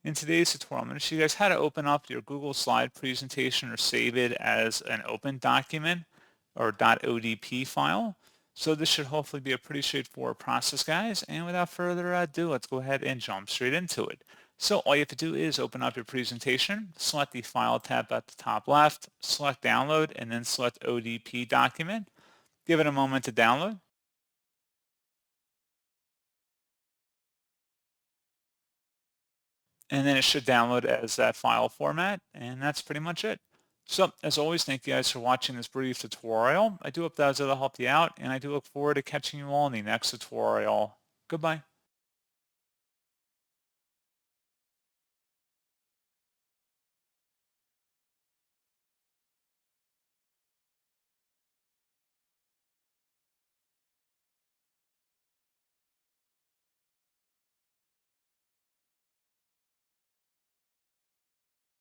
In today's tutorial, I'm going to show you guys how to open up your Google slide presentation or save it as an open document or .odp file. So this should hopefully be a pretty straightforward process, guys. And without further ado, let's go ahead and jump straight into it. So all you have to do is open up your presentation, select the File tab at the top left, select Download, and then select ODP document. Give it a moment to download. And then it should download as that file format, and that's pretty much it. So as always, thank you guys for watching this brief tutorial. I do hope that was able to help you out, and I do look forward to catching you all in the next tutorial. Goodbye.